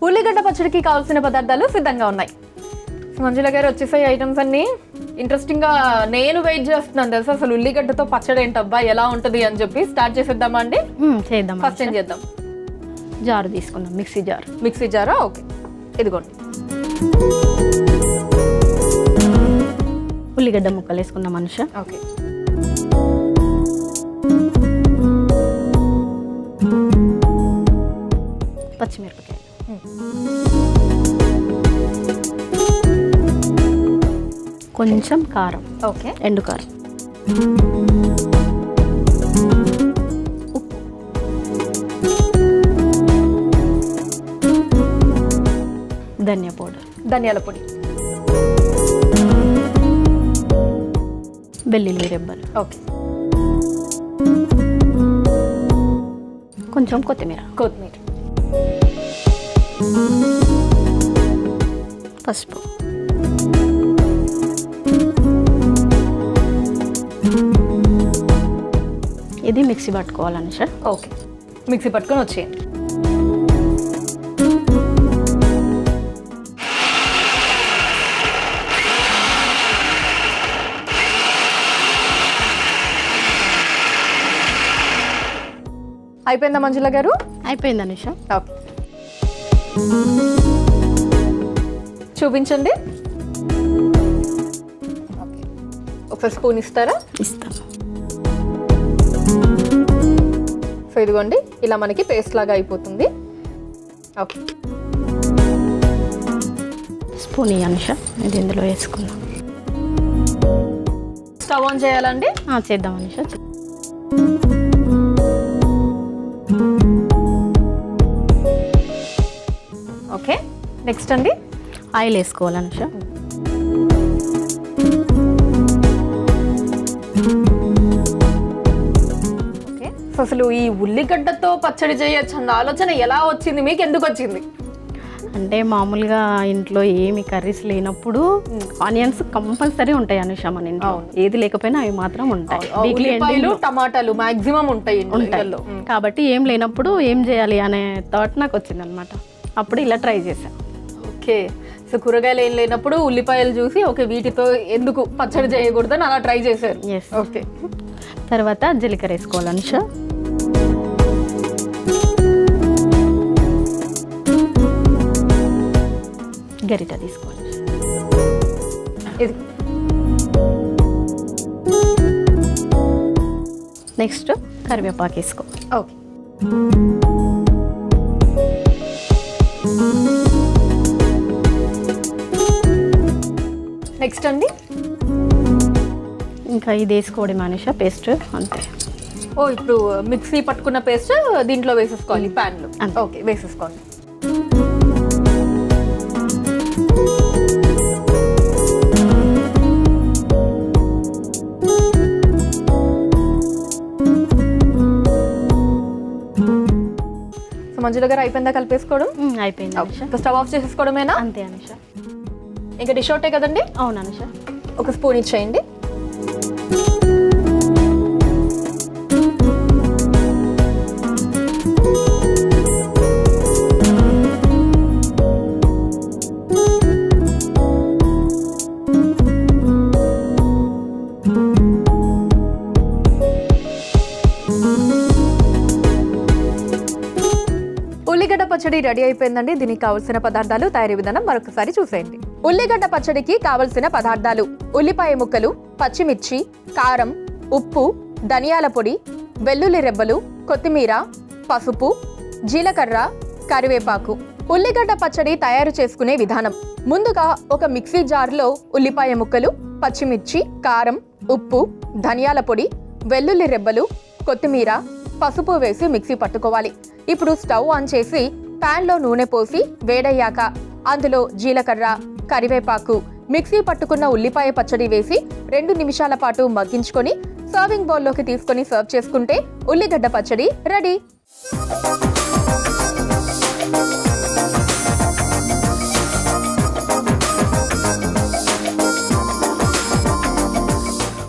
ఉల్లిగడ్డ పచ్చడికి కావాల్సిన పదార్థాలు సిద్ధంగా ఉన్నాయి. మంజుల గారు వచ్చేసాయి ఐటమ్స్ అన్ని. ఇంట్రెస్టింగ్ గా నేను వెయిట్ చేస్తున్నాను తెలుసా, అసలు ఉల్లిగడ్డతో పచ్చడి ఏంటబ్బా ఎలా ఉంటది అని చెప్పి. స్టార్ట్ చేసేద్దామా అండి? చేద్దాం. ఫస్ట్ ఏం చేద్దాం? జారు తీసుకుందాం, మిక్సీ జార్. మిక్సీ జారా? ఓకే, ఇదిగోండి. ఉల్లిగడ్డ ముక్కలు వేసుకుందాం అనుష. ఓకే, పచ్చిమిరపకాయ, కొంచెం కారం, ఓకే, ఎండు కారం, ఉప్పు, ధనియా పౌడర్, ధనియాల పొడి, వెల్లుల్లి రెబ్బలు, ఓకే, కొంచెం కొత్తిమీర, పసుపు, ఇది మిక్సీ పట్టుకోవాలని సార్. ఓకే, మిక్సీ పట్టుకొని వచ్చేయండి. అయిపోయిందా మంజుల గారు? అయిపోయింది అనుష. ఓకే, చూపించండి. ఒక స్పూన్ ఇస్తారా? ఇస్తాను. సో ఇదిగోండి, ఇలా మనకి పేస్ట్ లాగా అయిపోతుంది. ఓకే, స్పూన్ అనుష, ఇది ఇందులో వేసుకుందాం. స్టవ్ ఆన్ చేయాలండి? చేద్దాం అనుష. ఓకే, నెక్స్ట్ అండి ఆయిల్ వేసుకోవాలి అనుష. ఓకే, సో అసలు ఈ ఉల్లిగడ్డతో పచ్చడి చేయొచ్చు అన్న ఆలోచన ఎలా వచ్చింది మీకు? ఎందుకు వచ్చింది? అంటే మామూలుగా ఇంట్లో ఏమి కర్రీస్ లేనప్పుడు ఆనియన్స్ కంపల్సరీ ఉంటాయి అనుష మన ఇంట్లో. ఏది లేకపోయినా అవి మాత్రం ఉంటాయి. ఉల్లిపాయలు, టమాటాలు మాక్సిమం ఉంటాయి. కాబట్టి ఏం లేనప్పుడు ఏం చేయాలి అనే థాట్ నాకు వచ్చింది అనమాట. అప్పుడు ఇలా ట్రై చేశాను. ఓకే, సో కూరగాయలు ఏం లేనప్పుడు ఉల్లిపాయలు చూసి ఓకే వీటితో ఎందుకు పచ్చడి చేయకూడదని అలా ట్రై చేశారు. ఓకే, తర్వాత జీలకర్ర వేసుకోవాలి అనుష. గరిట తీసుకోవాలి. ఇది నెక్స్ట్ కరివేపాకు వేసుకో. ఓకే, నెక్స్ట్ అండి ఇంకా ఇది వేసుకోవడం మనిష పేస్ట్ అంతే. ఓ, ఇప్పుడు మిక్సీ పట్టుకున్న పేస్ట్ దీంట్లో వేసేసుకోవాలి ప్యాన్లో. ఓకే, వేసేసుకోండి. మంజుల గారు అయిపోయిందా కలిపేసుకోవడం? అయిపోయింది అనుష. Stove off చేసేసుకోవడమేనా? అంతే అనుష. ఇంకా డిష్ అవుటే కదండి? అవును అనుష. ఒక స్పూన్ ఇచ్చేయండి. ఉల్లిగడ్డ పచ్చడి రెడీ అయిపోయిందండి. దీనికి కావలసిన పదార్థాలు, తయారీ విధానం మరొకసారి చూసేయండి. ఉల్లిగడ్డ పచ్చడికి కావలసిన పదార్థాలు: ఉల్లిపాయ ముక్కలు, పచ్చిమిర్చి, కారం, ఉప్పు, ధనియాల పొడి, వెల్లుల్లి రెబ్బలు, కొత్తిమీర, పసుపు, జీలకర్ర, కరివేపాకు. ఉల్లిగడ్డ పచ్చడి తయారు చేసుకునే విధానం: ముందుగా ఒక మిక్సీ జార్లో ఉల్లిపాయ ముక్కలు, పచ్చిమిర్చి, కారం, ఉప్పు, ధనియాల పొడి, వెల్లుల్లి రెబ్బలు, కొత్తిమీర, పసుపు వేసి మిక్సీ పట్టుకోవాలి. ఇప్పుడు స్టవ్ ఆన్ చేసి ప్యాన్లో నూనె పోసి వేడయ్యాక అందులో జీలకర్ర, కరివేపాకు, మిక్సీ పట్టుకున్న ఉల్లిపాయ పచ్చడి వేసి 2 నిమిషాల పాటు మగ్గించుకొని సర్వింగ్ బౌల్లోకి తీసుకొని సర్వ్ చేసుకుంటే ఉల్లిగడ్డ పచ్చడి రెడీ.